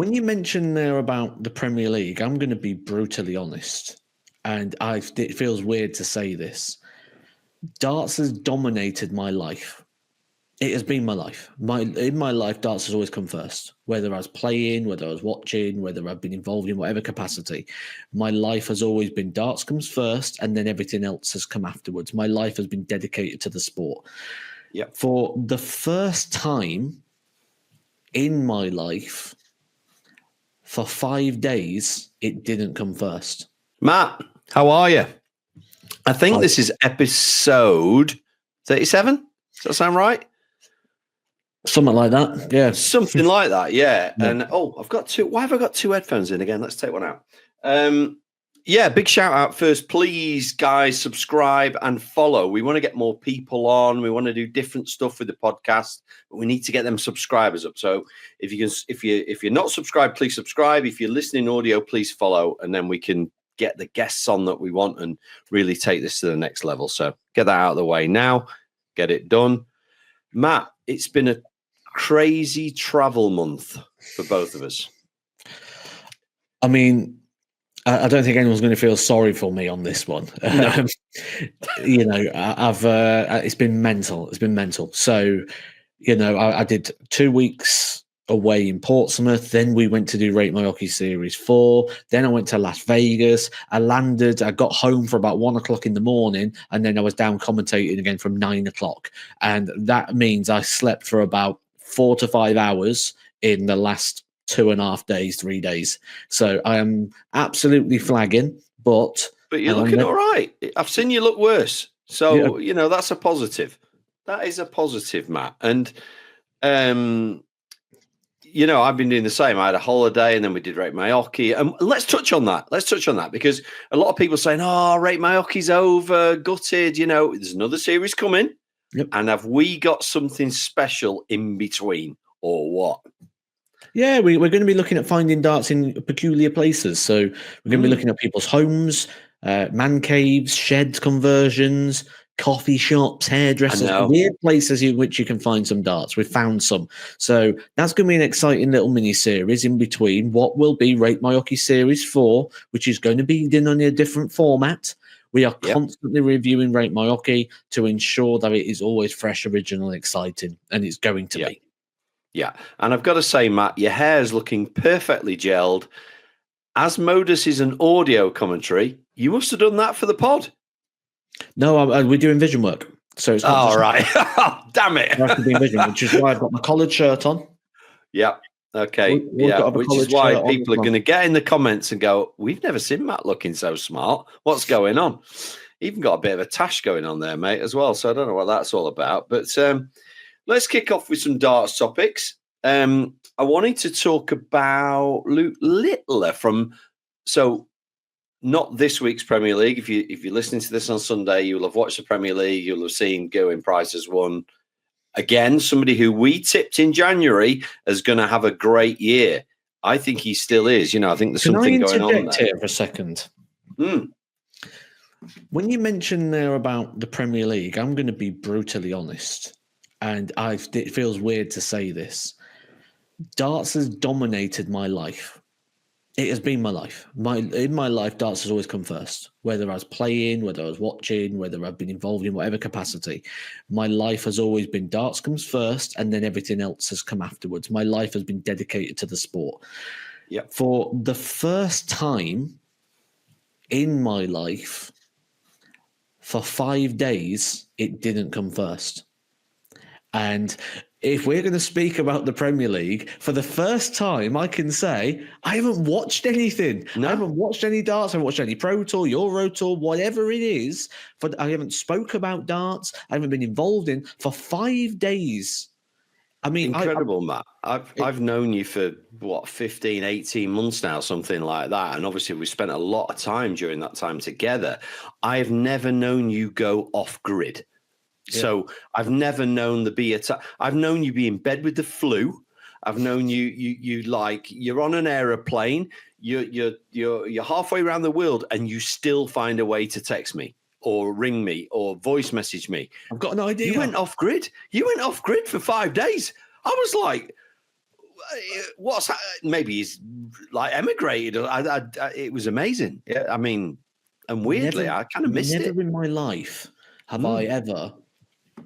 When you mention there about the Premier League, I'm going to be brutally honest, and it feels weird to say this. Darts has dominated my life. It has been my life. In my life, darts has always come first. Whether I was playing, whether I was watching, whether I've been involved in whatever capacity, my life has always been darts comes first, and then everything else has come afterwards. My life has been dedicated to the sport. Yep. For the first time in my life, for 5 days, it didn't come first. Matt, how are you? I think this is episode 37. Does that sound right? Something like that, yeah. Something like that, yeah. And I've got two. Why have I got two headphones in again? Let's take one out. Big shout out first. Please, guys, subscribe and follow. We want to get more people on. We want to do different stuff with the podcast, but we need to get them subscribers up. So if you're not subscribed, please subscribe. If you're listening audio, please follow, and then we can get the guests on that we want and really take this to the next level. So get that out of the way now. Get it done. Matt, it's been a crazy travel month for both of us. I mean, I don't think anyone's going to feel sorry for me on this one. No. It's been mental. It's been mental. So, I did 2 weeks away in Portsmouth. Then we went to do Rate My Hockey Series 4. Then I went to Las Vegas. I got home for about 1 o'clock in the morning, and then I was down commentating again from 9 o'clock. And that means I slept for about 4 to 5 hours in the last 2.5 days, 3 days. So I am absolutely flagging, but you're looking all right. I've seen you look worse. So, that's a positive. That is a positive, Matt. And, I've been doing the same. I had a holiday and then we did Rate My Hockey. And let's touch on that. Because a lot of people saying, Rate My Hockey's over, gutted. There's another series coming. Yep. And have we got something special in between or what? Yeah, we're going to be looking at finding darts in peculiar places. So we're going to be looking at people's homes, man caves, sheds conversions, coffee shops, hairdressers, weird places in which you can find some darts. We've found some. So that's going to be an exciting little mini-series in between what will be Rate My Hockey Series 4, which is going to be in on a different format. We are constantly reviewing Rate My Hockey to ensure that it is always fresh, original, exciting, and it's going to be. Yeah, and I've got to say, Matt, your hair's looking perfectly gelled. As Modus is an audio commentary, you must have done that for the pod. No, we're doing vision work. So it's all right. Damn it. Vision, which is why I've got my collared shirt on. Yeah. Okay. Which is why people are going to get in the comments and go, we've never seen Matt looking so smart. What's going on? Even got a bit of a tash going on there, mate, as well. So I don't know what that's all about. But let's kick off with some darts topics. I wanted to talk about Luke Littler not this week's Premier League. If you're listening to this on Sunday, you'll have watched the Premier League. You'll have seen Gerwyn Price has won. Again, somebody who we tipped in January is going to have a great year. I think he still is. I think there's something going on there. Here for a second? When you mention there about the Premier League, I'm going to be brutally honest. And it feels weird to say this. Darts has dominated my life. It has been my life. In my life, darts has always come first. Whether I was playing, whether I was watching, whether I've been involved in whatever capacity, my life has always been darts comes first, and then everything else has come afterwards. My life has been dedicated to the sport. Yeah. For the first time in my life, for 5 days, it didn't come first. And if we're going to speak about the Premier League, for the first time, I can say I haven't watched anything. No. I haven't watched any darts. I haven't watched any Pro Tour, Euro Tour, whatever it is. I haven't spoke about darts. I haven't been involved in for 5 days. I mean, incredible, Matt. I've known you for 15, 18 months now, something like that. And obviously we spent a lot of time during that time together. I have never known you go off grid. Yeah. So I've never known I've known you be in bed with the flu. I've known you like you're on an aeroplane. You're halfway around the world and you still find a way to text me or ring me or voice message me. I've got an idea. You went off grid. You went off grid for 5 days. I was like, maybe he's like emigrated. It was amazing. Yeah, I mean, and weirdly, I kind of missed it. Never in my life have I ever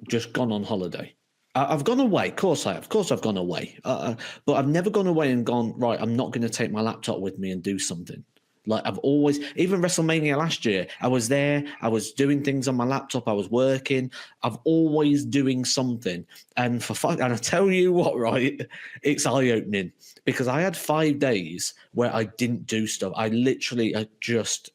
just gone on holiday. I've gone away. Of course I have. Of course I've gone away. But I've never gone away and gone, right, I'm not going to take my laptop with me and do something. Like I've always, even WrestleMania last year, I was there. I was doing things on my laptop. I was working. I've always doing something. And and I tell you what, right, it's eye-opening because I had 5 days where I didn't do stuff. It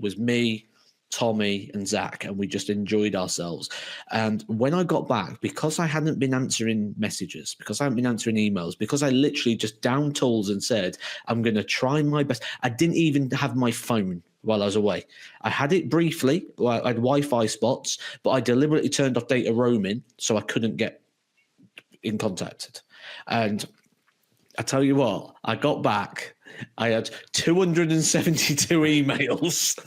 was me, Tommy and Zach, and we just enjoyed ourselves. And when I got back, because I hadn't been answering messages, because I hadn't been answering emails, because I literally just down tools and said, I'm going to try my best. I didn't even have my phone while I was away. I had it briefly. I had Wi-Fi spots, but I deliberately turned off data roaming so I couldn't get in contact. And I tell you what, I got back. I had 272 emails.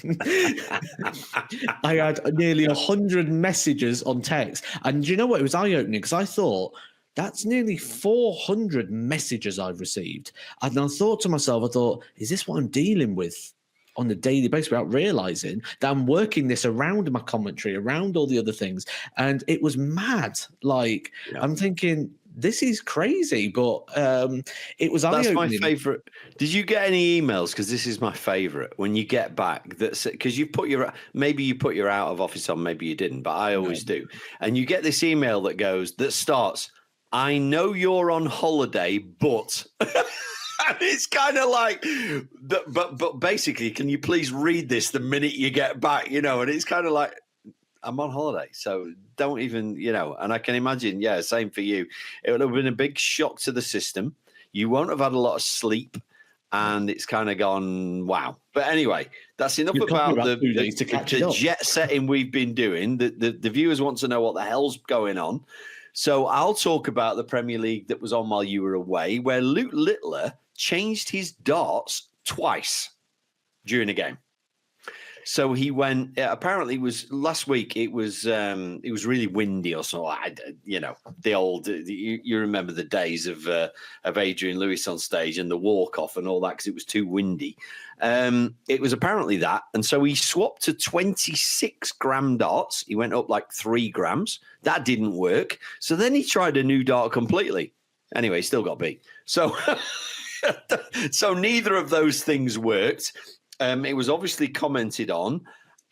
I had nearly 100 messages on text. And do you know what? It was eye-opening because I thought, that's nearly 400 messages I've received. And I thought to myself, is this what I'm dealing with on a daily basis without realizing that I'm working this around my commentary, around all the other things? And it was mad. Like, I'm thinking, this is crazy, but it was eye-opening. That's my favorite. Did you get any emails? Because this is my favorite. When you get back, that's because maybe you put your out of office on, maybe you didn't, but I always do. And you get this email that starts, I know you're on holiday, but and it's kind of like, but basically, can you please read this the minute you get back? And it's kind of like, I'm on holiday, so don't even, and I can imagine, same for you. It would have been a big shock to the system. You won't have had a lot of sleep, and it's kind of gone, wow. But anyway, that's enough about the jet setting we've been doing. The viewers want to know what the hell's going on. So I'll talk about the Premier League that was on while you were away, where Luke Littler changed his darts twice during a game. So he went. Apparently, last week. It was really windy or so. The old. You remember the days of Adrian Lewis on stage and the walk off and all that because it was too windy. It was apparently that, and so he swapped to 26 gram darts. He went up like 3 grams. That didn't work. So then he tried a new dart completely. Anyway, he still got beat. So, so neither of those things worked. It was obviously commented on,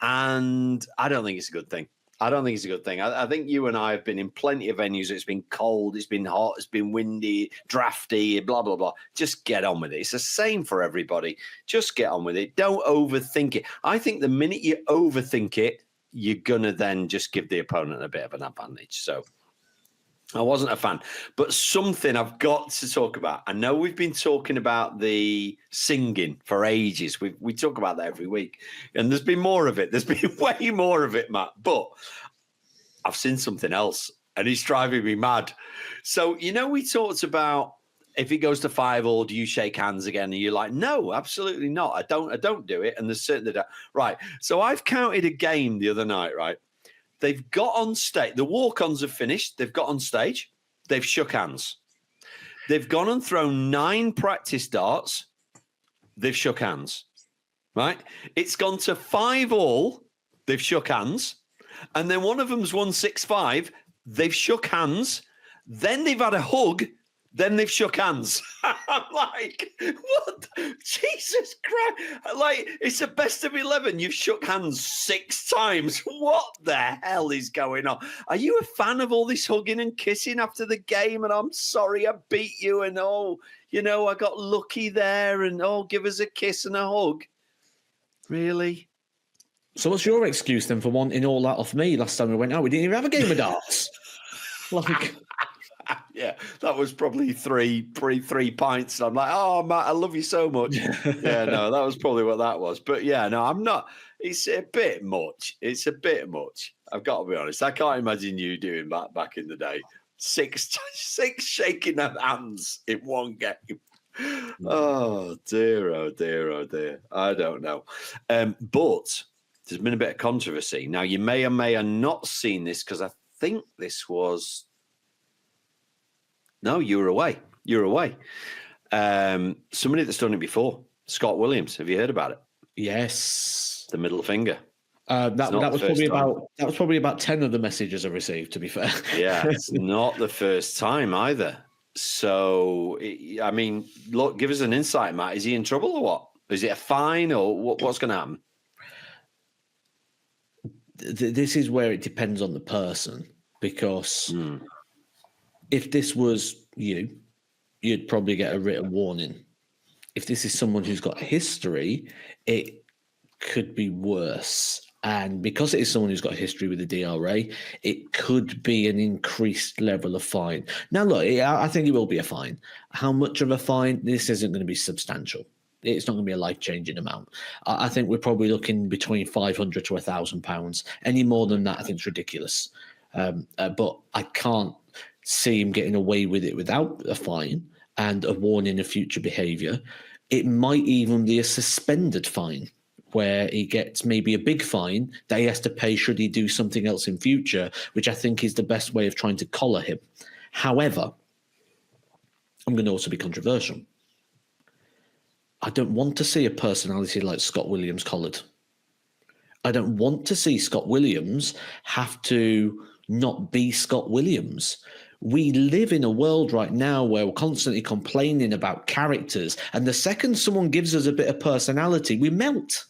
and I don't think it's a good thing. I think you and I have been in plenty of venues. It's been cold, it's been hot, it's been windy, drafty, blah, blah, blah. Just get on with it. It's the same for everybody. Just get on with it. Don't overthink it. I think the minute you overthink it, you're going to then just give the opponent a bit of an advantage. So I wasn't a fan, but something I've got to talk about. I know we've been talking about the singing for ages. We talk about that every week, and there's been more of it. There's been way more of it, Matt. But I've seen something else, and it's driving me mad. So we talked about if it goes to 5-5, do you shake hands again? And you're like, no, absolutely not. I don't do it. And there's certain that right. So I've counted a game the other night, right? They've got on stage. The walk-ons have finished. They've got on stage. They've shook hands. They've gone and thrown 9 practice darts. They've shook hands. Right? It's gone to 5-5. They've shook hands. And then one of them's won 6-5. They've shook hands. Then they've had a hug. Then they've shook hands. I'm like, what? Jesus Christ. Like, it's the best of 11. You've shook hands 6 times. What the hell is going on? Are you a fan of all this hugging and kissing after the game? And I'm sorry I beat you. And, I got lucky there. And, give us a kiss and a hug. Really? So what's your excuse then for wanting all that off me last time we went out? We didn't even have a game of darts. Yeah, that was probably three pints. And I'm like, oh, Matt, I love you so much. Yeah, no, that was probably what that was. But yeah, no, I'm not. It's a bit much. I've got to be honest. I can't imagine you doing that back in the day. 6 shaking of hands in one game. Oh, dear, oh, dear, oh, dear. I don't know. But there's been a bit of controversy. Now, you may or may have not seen this because I think this was... No, you were away. you're away. Somebody that's done it before, Scott Williams. Have you heard about it? Yes. The middle finger. That was probably about 10 of the messages I received, to be fair. Yeah, it's not the first time either. So, I mean, look, give us an insight, Matt. Is he in trouble or what? Is it a fine or what's going to happen? This is where it depends on the person, because if this was you, you'd probably get a written warning. If this is someone who's got history, it could be worse. And because it is someone who's got a history with the DRA, it could be an increased level of fine. Now, look, I think it will be a fine. How much of a fine? This isn't going to be substantial. It's not going to be a life-changing amount. I think we're probably looking between £500 to £1,000. Any more than that, I think, is ridiculous. But I can't see him getting away with it without a fine and a warning of future behaviour. It might even be a suspended fine, where he gets maybe a big fine that he has to pay should he do something else in future, which I think is the best way of trying to collar him. However, I'm going to also be controversial. I don't want to see a personality like Scott Williams collared. I don't want to see Scott Williams have to not be Scott Williams. We live in a world right now where we're constantly complaining about characters, and the second someone gives us a bit of personality, we melt.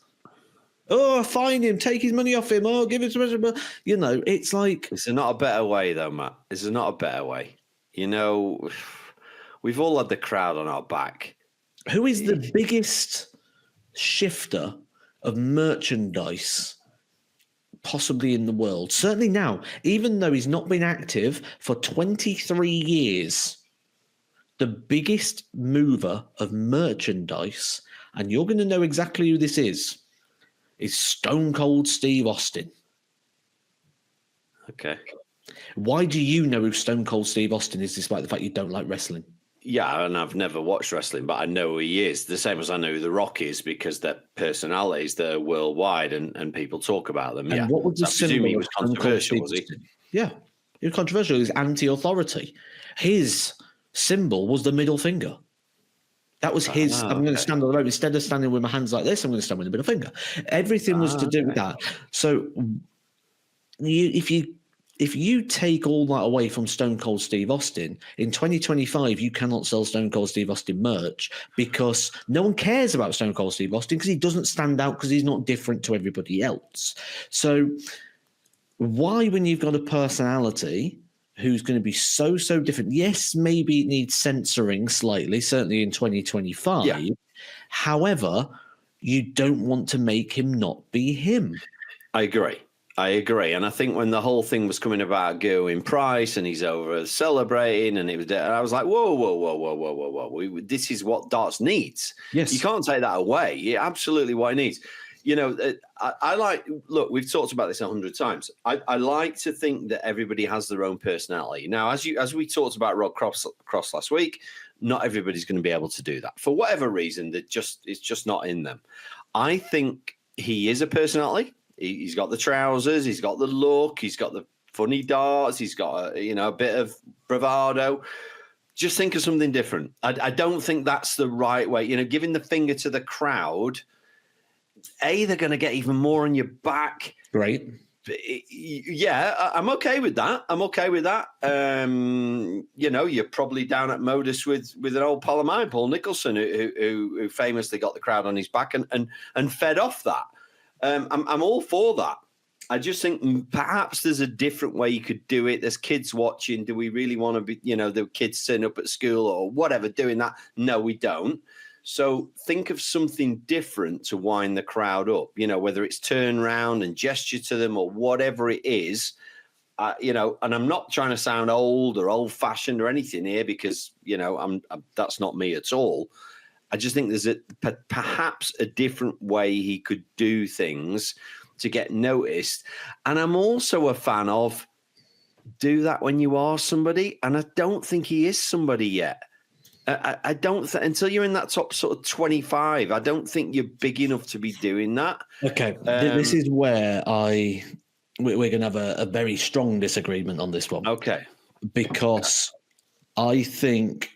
Oh, fine him, take his money off him. Oh, give it to him. You know, it's like... This is not a better way, though, Matt. This is not a better way. You know, we've all had the crowd on our back. Who is the biggest shifter of merchandise possibly in the world? Certainly now, even though he's not been active for 23 years, the biggest mover of merchandise, and you're going to know exactly who this is Stone Cold Steve Austin. Okay. Why do you know who Stone Cold Steve Austin is, despite the fact you don't like wrestling? Yeah, and I've never watched wrestling, but I know who he is. The same as I know who The Rock is, because they're personalities that are worldwide and people talk about them. And what was the symbol? He was controversial, was he? Yeah, he was controversial. He was anti-authority. His symbol was the middle finger. That was his. I'm going to stand on the rope. Instead of standing with my hands like this, I'm going to stand with the middle finger. Everything was to do with that. So if you take all that away from Stone Cold Steve Austin, in 2025, you cannot sell Stone Cold Steve Austin merch because no one cares about Stone Cold Steve Austin because he doesn't stand out because he's not different to everybody else. So why, when you've got a personality who's going to be so different, yes, maybe it needs censoring slightly, certainly in 2025. Yeah. However, you don't want to make him not be him. I agree. And I think when the whole thing was coming about Gerwyn Price and he's over celebrating and I was like, whoa. This is what darts needs. Yes. You can't take that away. Yeah, absolutely what it needs. You know, I like, look, we've talked about this 100 times. I like to think that everybody has their own personality. Now, as we talked about Rod Cross last week, not everybody's going to be able to do that. For whatever reason, it's just not in them. I think he is a personality. He's got the trousers, he's got the look, he's got the funny darts, he's got a bit of bravado. Just think of something different. I don't think that's the right way. You know, giving the finger to the crowd, they're going to get even more on your back. Right. Yeah, I'm okay with that. You're probably down at Modus with an old pal of mine, Paul Nicholson, who famously got the crowd on his back and fed off that. I'm all for that. I just think perhaps there's a different way you could do it. There's kids watching. Do we really want to be, the kids sitting up at school or whatever doing that? No, we don't. So think of something different to wind the crowd up, whether it's turn around and gesture to them or whatever it is, and I'm not trying to sound old or old fashioned or anything here because, I'm that's not me at all. I just think there's perhaps a different way he could do things to get noticed. And I'm also a fan of do that when you are somebody. And I don't think he is somebody yet. I don't until you're in that top sort of 25, I don't think you're big enough to be doing that. Okay. This is where we're going to have a very strong disagreement on this one. Okay. Because I think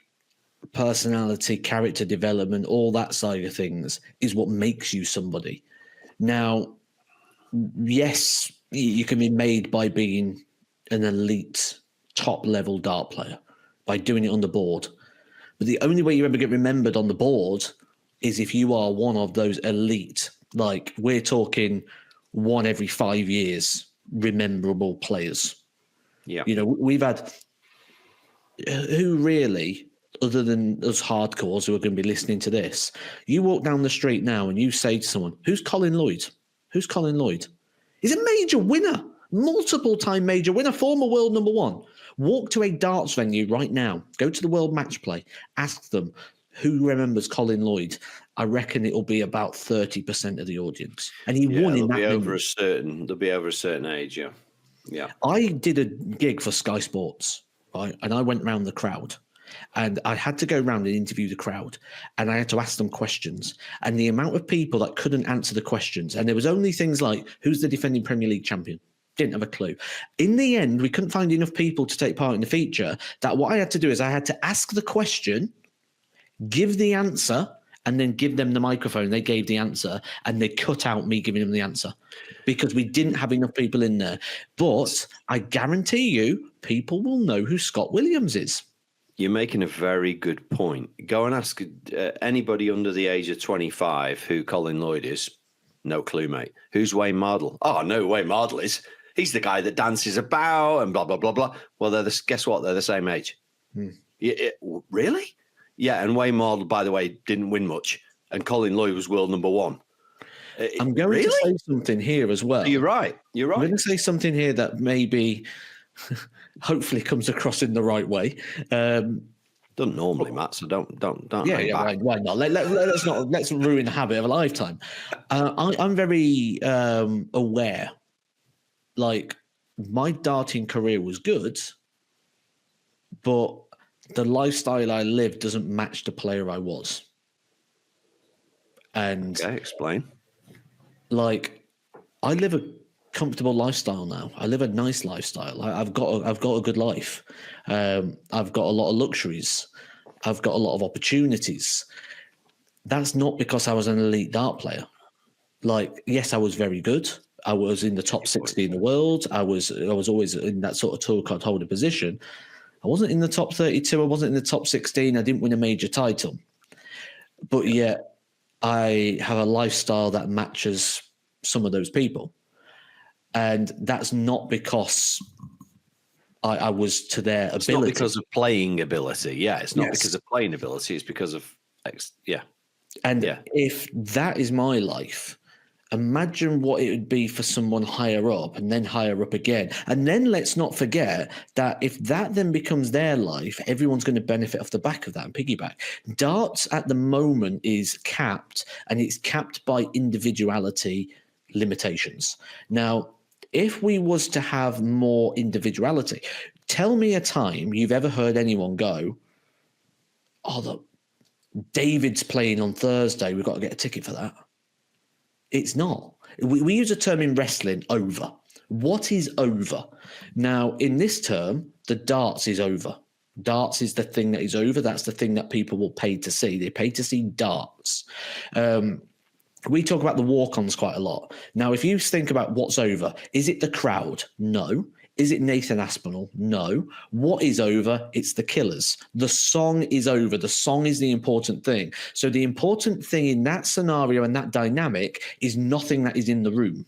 personality, character development, all that side of things is what makes you somebody. Now, yes, you can be made by being an elite, top-level dart player, by doing it on the board. But the only way you ever get remembered on the board is if you are one of those elite, like we're talking one every 5 years, rememberable players. Yeah. You know, we've had, who really, other than us hardcores who are going to be listening to this, you walk down the street now and you say to someone, who's Colin Lloyd? Who's Colin Lloyd? He's a major winner, multiple-time major winner, former world number one. Walk to a darts venue right now, go to the World Match Play, ask them who remembers Colin Lloyd. I reckon it'll be about 30% of the audience. And he won in that venue. They'll be over a certain age, yeah. Yeah. I did a gig for Sky Sports, right? And I went around the crowd. And I had to go around and interview the crowd, and I had to ask them questions. And the amount of people that couldn't answer the questions, and there was only things like, who's the defending Premier League champion? Didn't have a clue. In the end, we couldn't find enough people to take part in the feature that what I had to do is I had to ask the question, give the answer, and then give them the microphone. They gave the answer, and they cut out me giving them the answer because we didn't have enough people in there. But I guarantee you, people will know who Scott Williams is. You're making a very good point. Go and ask anybody under the age of 25 who Colin Lloyd is. No clue, mate. Who's Wayne Mardle? Oh, no, Wayne Mardle is. He's the guy that dances about and blah, blah, blah, blah. Well, guess what? They're the same age. Really? Yeah, and Wayne Mardle, by the way, didn't win much. And Colin Lloyd was world number one. I'm going to say something here as well. You're right. I'm going to say something here that maybe... hopefully comes across in the right way. Don't normally, Matt. So don't. Yeah. Why not? Let's ruin the habit of a lifetime. I'm very aware. Like my darting career was good, but the lifestyle I lived doesn't match the player I was. And okay, explain. Like I live a comfortable lifestyle now. I live a nice lifestyle. I've got a good life. I've got a lot of luxuries. I've got a lot of opportunities. That's not because I was an elite dart player. Like, yes, I was very good. I was in the top 60 in the world. I was always in that sort of tour card holder position. I wasn't in the top 32. I wasn't in the top 16. I didn't win a major title. But yet I have a lifestyle that matches some of those people. And that's not because I was to their ability. It's not because of playing ability. Yeah, it's not because of playing ability. It's because of, if that is my life, imagine what it would be for someone higher up and then higher up again. And then let's not forget that if that then becomes their life, everyone's going to benefit off the back of that and piggyback. Darts at the moment is capped, and it's capped by individuality limitations. Now, if we was to have more individuality, tell me a time you've ever heard anyone go, oh, look, David's playing on Thursday. We've got to get a ticket for that. It's not. We use a term in wrestling, over. What is over? Now, in this term, the darts is over. Darts is the thing that is over. That's the thing that people will pay to see. They pay to see darts. We talk about the walk-ons quite a lot. Now, if you think about what's over, is it the crowd? No. Is it Nathan Aspinall? No. What is over? It's the Killers. The song is over. The song is the important thing. So the important thing in that scenario and that dynamic is nothing that is in the room.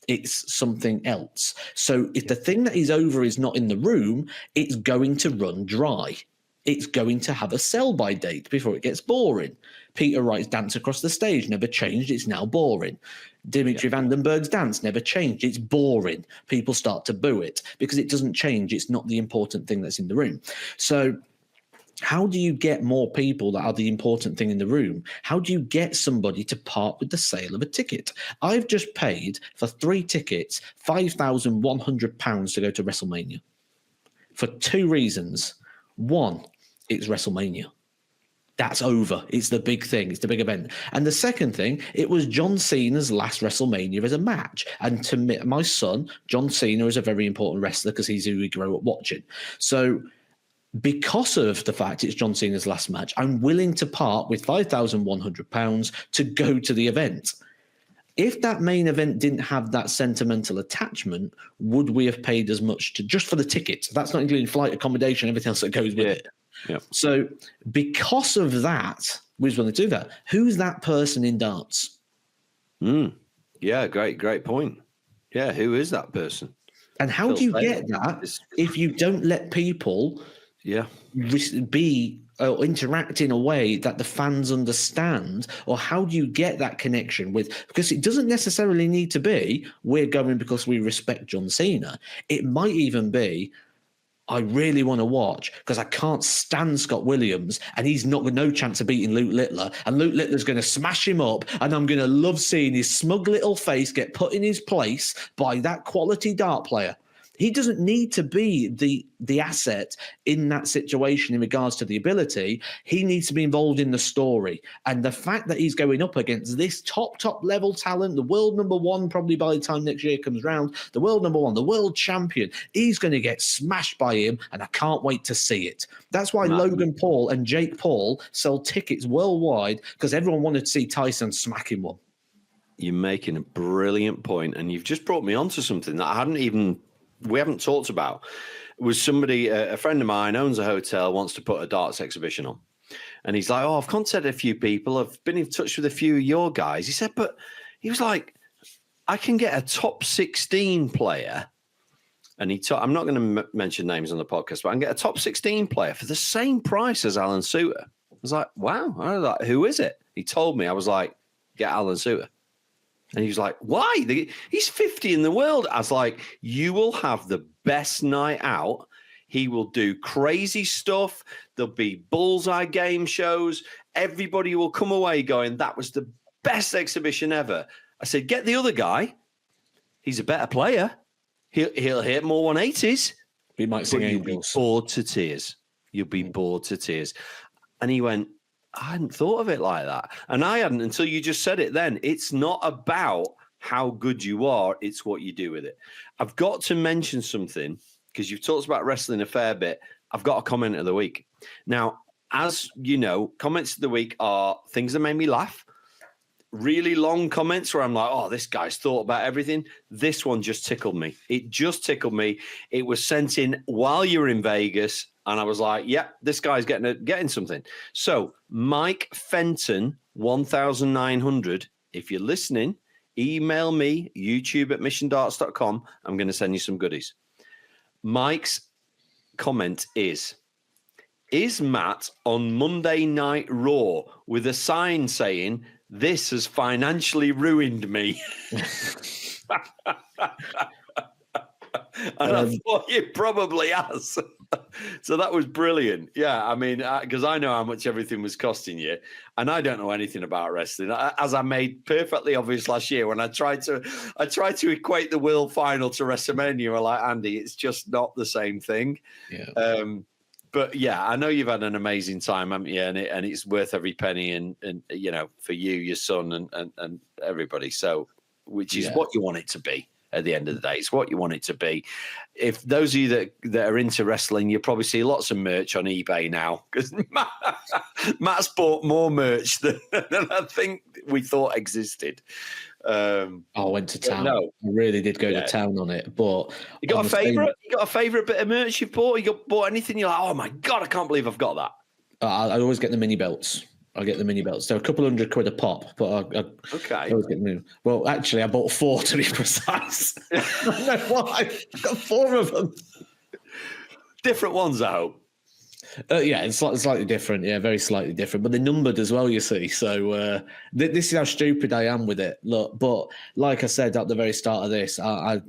It's something else. So if the thing that is over is not in the room, it's going to run dry. It's going to have a sell-by date before it gets boring. Peter Wright's dance across the stage never changed. It's now boring. Dimitri Vandenberg's dance never changed. It's boring. People start to boo it because it doesn't change. It's not the important thing that's in the room. So how do you get more people that are the important thing in the room? How do you get somebody to part with the sale of a ticket? I've just paid for 3 tickets, £5,100 to go to WrestleMania for 2 reasons. One, it's WrestleMania. That's over. It's the big thing. It's the big event. And the second thing, it was John Cena's last WrestleMania as a match. And to me, my son, John Cena, is a very important wrestler because he's who we grew up watching. So because of the fact it's John Cena's last match, I'm willing to part with £5,100 to go to the event. If that main event didn't have that sentimental attachment, would we have paid as much just for the tickets? That's not including flight, accommodation, everything else that goes with it. Yeah. So because of that, we was willing to do that. Who's that person in darts? Yeah, great point. Yeah, who is that person? And how do you get that if you don't let people be or interact in a way that the fans understand? Or how do you get that connection with, because it doesn't necessarily need to be we're going because we respect John Cena. It might even be I really want to watch because I can't stand Scott Williams and he's not got no chance of beating Luke Littler, and Luke Littler's going to smash him up, and I'm going to love seeing his smug little face get put in his place by that quality dart player. He doesn't need to be the asset in that situation in regards to the ability. He needs to be involved in the story. And the fact that he's going up against this top level talent, the world number one, probably by the time next year comes round, the world number one, the world champion, he's going to get smashed by him, and I can't wait to see it. That's why Logan Paul and Jake Paul sell tickets worldwide, because everyone wanted to see Tyson smack him one. You're making a brilliant point, and you've just brought me onto something that we haven't talked about. It was somebody, a friend of mine owns a hotel, wants to put a darts exhibition on. And he's like, I've contacted a few people. I've been in touch with a few of your guys. He said, but he was like, I can get a top 16 player. And I'm not going to mention names on the podcast, but I can get a top 16 player for the same price as Alan Suter. I was like, wow. I was like, who is it? He told me. I was like, get Alan Suter. And he was like, why? He's 50 in the world. I was like, you will have the best night out. He will do crazy stuff. There'll be bullseye game shows. Everybody will come away going, that was the best exhibition ever. I said, get the other guy. He's a better player. He'll hit more 180s. He might sing You'll be bored to tears. You'll be bored to tears. And he went, I hadn't thought of it like that. And I hadn't until you just said it then. It's not about how good you are. It's what you do with it. I've got to mention something because you've talked about wrestling a fair bit. I've got a comment of the week. Now, as you know, comments of the week are things that made me laugh. Really long comments where I'm like, oh, this guy's thought about everything. This one just tickled me. It just tickled me. It was sent in while you were in Vegas. And I was like, yeah, this guy's getting something. So Mike Fenton, 1900, if you're listening, email me, youtube@missiondarts.com. I'm going to send you some goodies. Mike's comment is Matt on Monday Night Raw with a sign saying, this has financially ruined me? And I thought it probably has. So that was brilliant. Yeah, I mean, because I know how much everything was costing you, and I don't know anything about wrestling. As I made perfectly obvious last year when I tried to equate the world final to WrestleMania. I'm like, Andy, it's just not the same thing. Yeah. But yeah, I know you've had an amazing time, haven't you? And it's worth every penny, and you know, for you, your son, and everybody. So, which is what you want it to be. At the end of the day, it's what you want it to be. If those of you that are into wrestling, you probably see lots of merch on eBay now, because Matt's bought more merch than I think we thought existed. I went to town. No, I really did go to town on it. But you got a favorite? You got a favorite bit of merch you've bought? You bought anything? You're like, oh my god, I can't believe I've got that. I always get the mini belts. I get the mini belts. They're a couple £100 a pop, but I always get them. Well, actually, I bought 4 to be precise. I don't know why. I've got 4 of them. Different ones, I hope. Yeah, it's slightly different. Yeah, very slightly different. But they're numbered as well, you see. So this is how stupid I am with it. Look, but like I said at the very start of this, I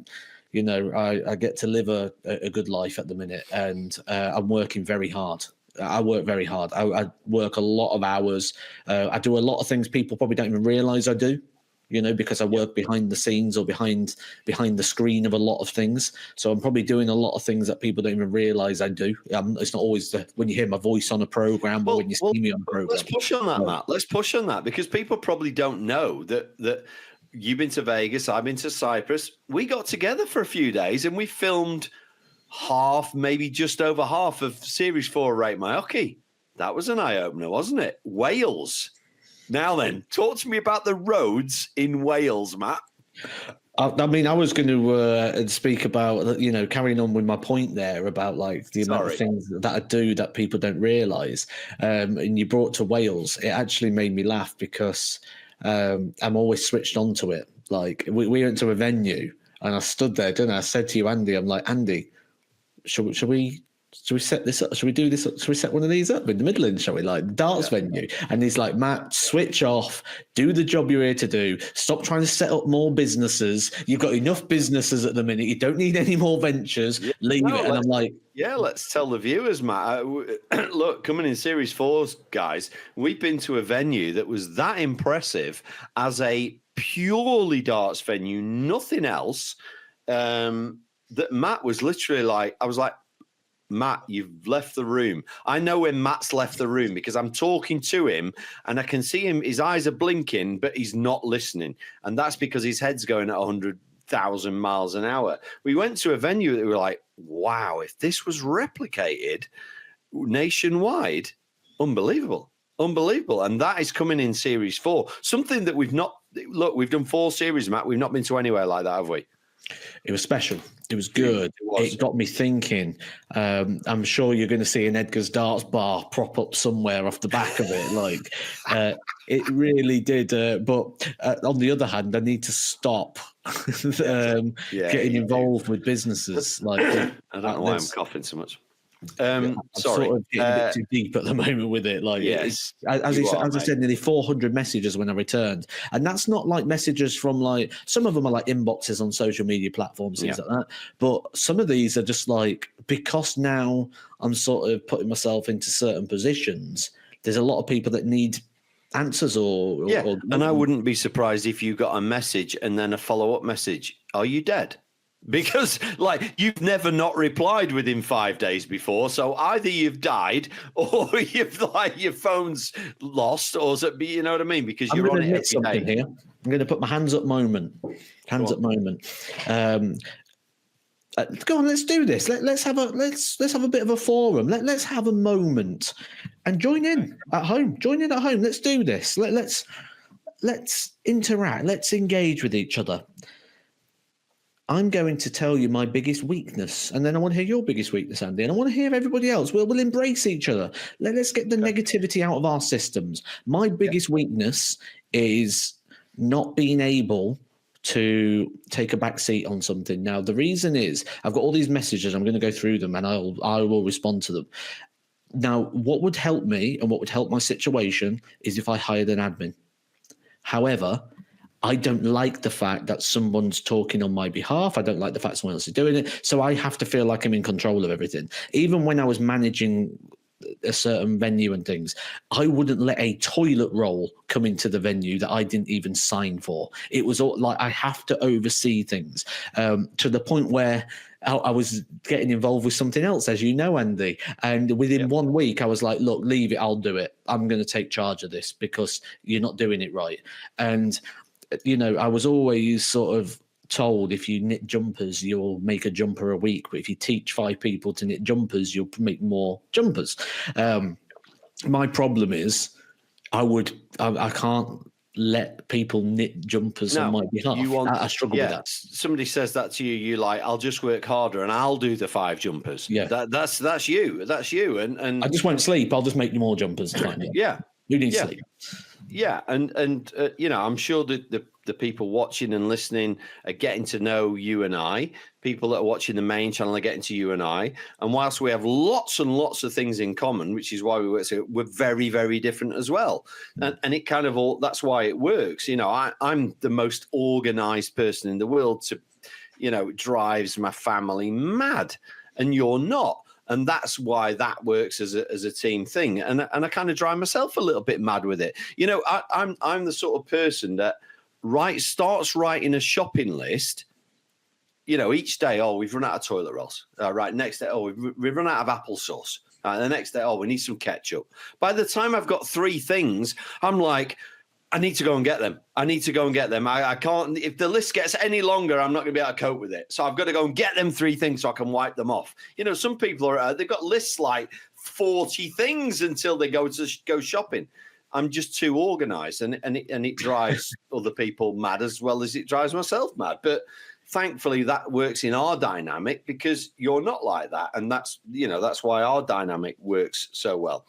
get to live a good life at the minute, and I'm working very hard. I work very hard. I work a lot of hours. I do a lot of things people probably don't even realize I do, because I work behind the scenes or behind the screen of a lot of things. So I'm probably doing a lot of things that people don't even realize I do. It's not always when you hear my voice on a program or when you see me on a program. Let's push on that, Matt. Let's push on that, because people probably don't know that you've been to Vegas, I've been to Cyprus. We got together for a few days and we filmed half, maybe just over half of Series 4 Rate My Hockey. That was an eye-opener, wasn't it? Wales. Now then, talk to me about the roads in Wales, Matt. I mean, I was going to speak about, carrying on with my point there about like the amount of things that I do that people don't realise. And you brought to Wales, it actually made me laugh because I'm always switched on to it. Like we went to a venue and I stood there, didn't I? I said to you, Andy, I'm like, Andy, should we set this up? Should we do this? Should we set one of these up in the Midlands? Shall we, like darts venue? And he's like, Matt, switch off, do the job you're here to do. Stop trying to set up more businesses. You've got enough businesses at the minute. You don't need any more ventures. Leave it. And I'm like, let's tell the viewers, Matt. Look, coming in Series 4, guys, we've been to a venue that was that impressive as a purely darts venue, nothing else. That Matt was literally like, I was like, Matt, you've left the room. I know when Matt's left the room because I'm talking to him and I can see him, his eyes are blinking, but he's not listening. And that's because his head's going at 100,000 miles an hour. We went to a venue that we were like, wow, if this was replicated nationwide, unbelievable. And that is coming in Series 4. Something that we've done 4 series, Matt. We've not been to anywhere like that, have we? It was special. It was good. It got me thinking. I'm sure you're going to see an Edgar's Darts bar prop up somewhere off the back of it. Like it really did. But on the other hand, I need to stop getting involved with businesses. Like I don't know why I'm coughing so much. I'm sort of getting a bit too deep at the moment with it. Like, as I said, nearly 400 messages when I returned, and that's not like messages from like some of them are like inboxes on social media platforms, things like that. But some of these are just like because now I'm sort of putting myself into certain positions. There's a lot of people that need answers or and I wouldn't be surprised if you got a message and then a follow-up message. Are you dead? Because, like, you've never not replied within 5 days before, so either you've died or you've like your phone's lost, or you know what I mean? Because you're on it every day. Here. I'm going to put my hands up moment. Go on, let's do this. Let's have a bit of a forum. Let's have a moment and join in at home. Let's do this. Let's interact. Let's engage with each other. I'm going to tell you my biggest weakness, and then I want to hear your biggest weakness, Andy, and I want to hear everybody else. We'll embrace each other. Let's get the negativity out of our systems. My biggest weakness is not being able to take a back seat on something. Now, the reason is I've got all these messages. I'm going to go through them, and I will respond to them. Now, what would help me and what would help my situation is if I hired an admin. However, I don't like the fact that someone's talking on my behalf. I don't like the fact someone else is doing it. So I have to feel like I'm in control of everything. Even when I was managing a certain venue and things, I wouldn't let a toilet roll come into the venue that I didn't even sign for. It was all like I have to oversee things to the point where I was getting involved with something else, as you know, Andy. And within 1 week, I was like, look, leave it. I'll do it. I'm going to take charge of this because you're not doing it right. And I was always sort of told if you knit jumpers, you'll make a jumper a week. But if you teach 5 people to knit jumpers, you'll make more jumpers. My problem is I can't let people knit jumpers on my behalf. I struggle with that. Somebody says that to you, you're like, I'll just work harder and I'll do the 5 jumpers. Yeah, that's you. That's you. And I just won't sleep. I'll just make you more jumpers. Yeah. Who needs sleep? Yeah, and I'm sure that the people watching and listening are getting to know you and I. People that are watching the main channel are getting to you and I. And whilst we have lots and lots of things in common, which is why we work, so we're very, very different as well. And it kind of that's why it works. I'm the most organized person in the world. It drives my family mad, and you're not. And that's why that works as a team thing. And I kind of drive myself a little bit mad with it. I'm the sort of person that starts writing a shopping list. Each day, we've run out of toilet rolls. Right, next day, we've run out of applesauce. The next day, we need some ketchup. By the time I've got 3 things, I'm like, I need to go and get them. I can't. If the list gets any longer, I'm not going to be able to cope with it. So I've got to go and get them 3 things so I can wipe them off. Some people they've got lists like 40 things until they go shopping. I'm just too organized, and it drives other people mad as well as it drives myself mad. But thankfully, that works in our dynamic because you're not like that, and that's why our dynamic works so well.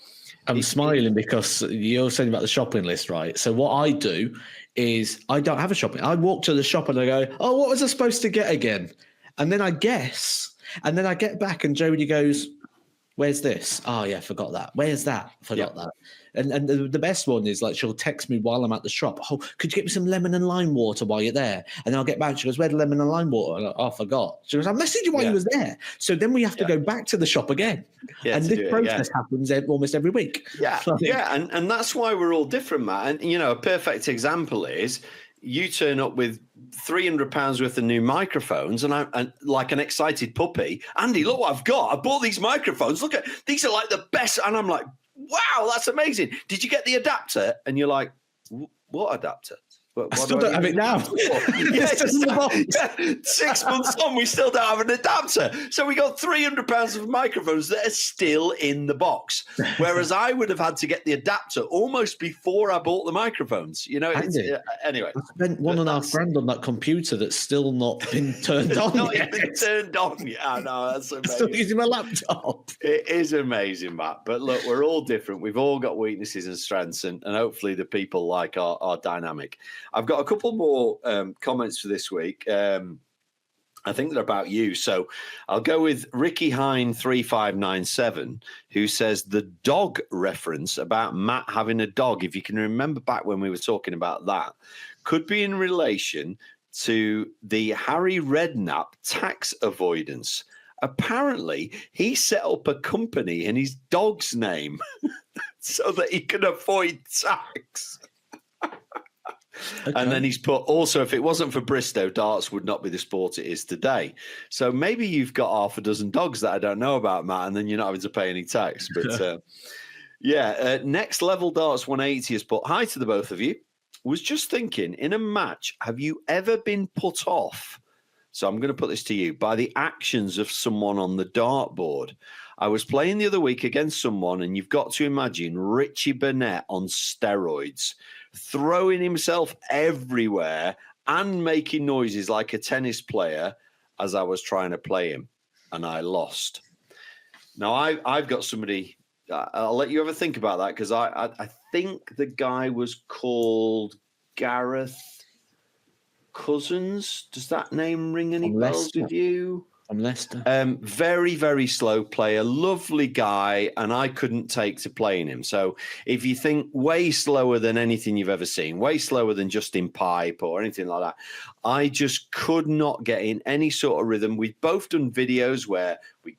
I'm smiling because you're saying about the shopping list, right? So what I do is I don't have a shopping. I walk to the shop and I go, "Oh, what was I supposed to get again?" And then I guess, and then I get back and Jodie goes, "Where's this? Oh yeah, forgot that. Where's that? Forgot that." And the best one is like she'll text me while I'm at the shop. "Oh, could you get me some lemon and lime water while you're there?" And then I'll get back. She goes, "Where's the lemon and lime water?" And I forgot. She goes, "I messaged you while you was there." So then we have to go back to the shop again. And this process happens almost every week. And that's why we're all different, Matt. And a perfect example is you turn up with £300 worth of new microphones, and like an excited puppy. "Andy, look what I've got! I bought these microphones. Look at these are like the best." And I'm like, "Wow, that's amazing! Did you get the adapter?" And you're like, "What adapter?" I still don't have it now. 6 months on, we still don't have an adapter. So we got £300 of microphones that are still in the box. Whereas I would have had to get the adapter almost before I bought the microphones. Anyway. I spent $1.5 on that computer that's still not been turned on. Not even turned on yet. I know, that's amazing. I'm still using my laptop. It is amazing, Matt. But look, we're all different. We've all got weaknesses and strengths, and hopefully the people like our dynamic. I've got a couple more comments for this week. I think they're about you. So I'll go with Ricky Hine 3597, who says the dog reference about Matt having a dog, if you can remember back when we were talking about that, could be in relation to the Harry Redknapp tax avoidance. Apparently, he set up a company in his dog's name so that he can avoid tax. Okay. And then he's put, also, if it wasn't for Bristow, darts would not be the sport it is today. So maybe you've got half a dozen dogs that I don't know about, Matt, and then you're not having to pay any tax. But Next Level Darts 180 has put, "Hi to the both of you. Was just thinking, in a match, have you ever been put off?" So I'm going to put this to you, "by the actions of someone on the dartboard. I was playing the other week against someone, and you've got to imagine Richie Burnett on steroids, throwing himself everywhere and making noises like a tennis player as I was trying to play him, and I lost." Now, I've got somebody, I'll let you have a think about that, because I think the guy was called Gareth Cousins. Does that name ring any bells with you? From Leicester. Very, very slow player, lovely guy, and I couldn't take to playing him. So if you think way slower than anything you've ever seen, way slower than Justin Pipe or anything like that, I just could not get in any sort of rhythm. We've both done videos where we,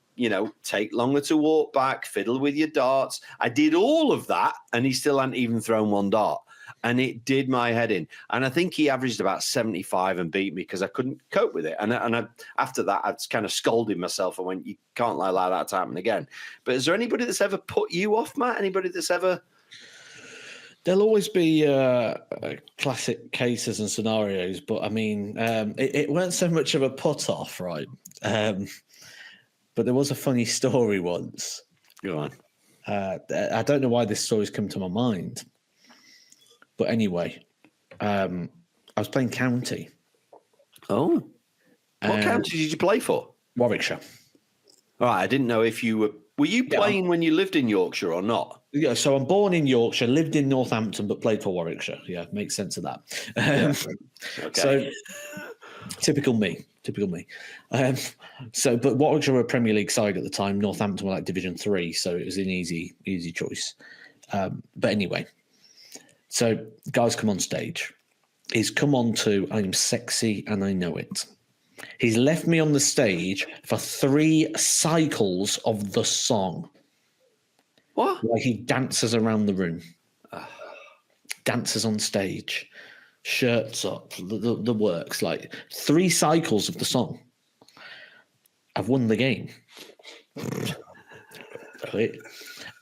take longer to walk back, fiddle with your darts. I did all of that, and he still hadn't even thrown one dart. And it did my head in. And I think he averaged about 75 and beat me because I couldn't cope with it. And after that, I kind of scolded myself. I went, "You can't allow that to happen again." But is there anybody that's ever put you off, Matt? Anybody that's ever... There'll always be classic cases and scenarios. But, I mean, it weren't so much of a put-off, right? But there was a funny story once. Go on. I don't know why this story's come to my mind. But anyway, I was playing county. Oh. What county did you play for? Warwickshire. All right, I didn't know if you were... Were you playing when you lived in Yorkshire or not? Yeah, so I'm born in Yorkshire, lived in Northampton, but played for Warwickshire. Yeah, makes sense of that. Okay. So, typical me. But Warwickshire were a Premier League side at the time. Northampton were like Division 3, so it was an easy choice. But anyway... So, guys come on stage. He's come on to "I'm Sexy and I Know It." He's left me on the stage for 3 cycles of the song. What? Like he dances around the room. Dances on stage. Shirts up. The works. Like 3 cycles of the song. I've won the game.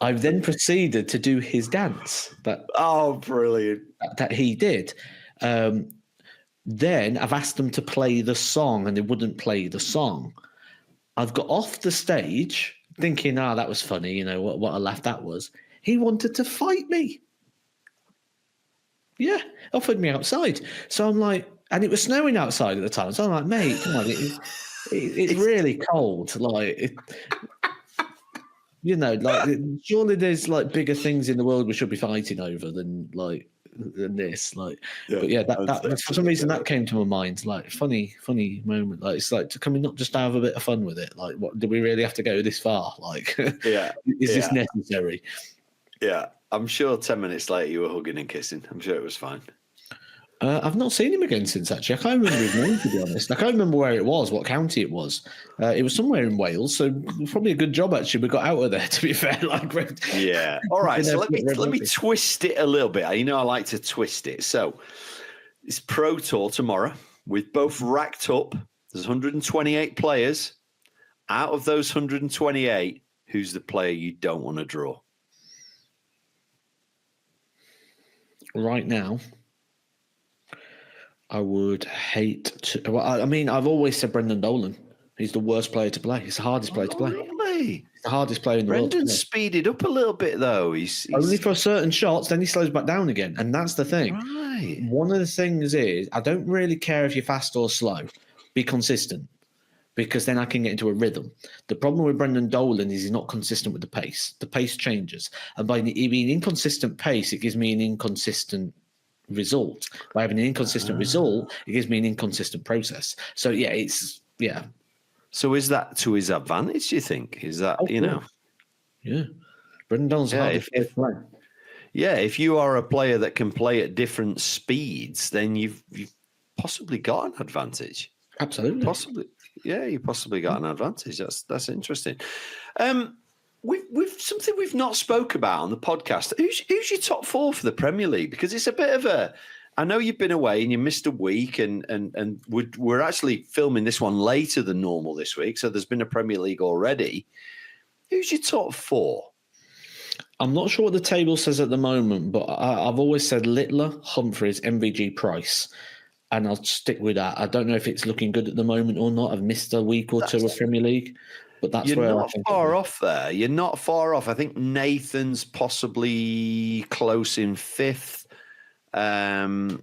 I've then proceeded to do his dance. Brilliant. That he did. Then I've asked them to play the song and they wouldn't play the song. I've got off the stage thinking, that was funny, you know, what a laugh that was. He wanted to fight me. Yeah, offered me outside. So I'm like, and it was snowing outside at the time. So I'm like, mate, come on, it's really cold. Like, you know, like surely there's like bigger things in the world we should be fighting over than this. Like, but yeah, that for some reason that came to my mind. Like, funny moment. Like, it's like, can we not just have a bit of fun with it? Like, what do we really have to go this far? Like, is this necessary? Yeah, I'm sure 10 minutes later you were hugging and kissing. I'm sure it was fine. I've not seen him again since, actually. I can't remember his name, to be honest. I can't remember where it was, what county it was. It was somewhere in Wales, so probably a good job, actually. We got out of there, to be fair. Yeah. All right, so let me twist it a little bit. You know I like to twist it. So it's Pro Tour tomorrow. We've both racked up. There's 128 players. Out of those 128, who's the player you don't want to draw? Right now, I would hate to. Well, I mean, I've always said Brendan Dolan. He's the worst player to play. He's the hardest player to play. Really? He's the hardest player in the world. Brendan's speeded up a little bit, though. He's only for certain shots, then he slows back down again. And that's the thing. Right. One of the things is, I don't really care if you're fast or slow. Be consistent. Because then I can get into a rhythm. The problem with Brendan Dolan is he's not consistent with the pace. The pace changes. And by being inconsistent pace, it gives me an inconsistent result. By having an inconsistent result, it gives me an inconsistent process. So, yeah. So is that to his advantage, do you think? Is that, know? Yeah. Brendan Dolan's hard to play. Yeah, if you are a player that can play at different speeds, then you've possibly got an advantage. Absolutely. Possibly. Yeah, you possibly got an advantage. That's interesting. We've something we've not spoke about on the podcast. Who's your top four for the Premier League? Because it's a bit of a. I know you've been away and you missed a week, and we're actually filming this one later than normal this week, so there's been a Premier League already. Who's your top four? I'm not sure what the table says at the moment, but I've always said Littler, Humphreys, MVG, Price. And I'll stick with that. I don't know if it's looking good at the moment or not. I've missed a week or two of Premier League, but that's where you're not far off there. You're not far off. I think Nathan's possibly close in fifth. Price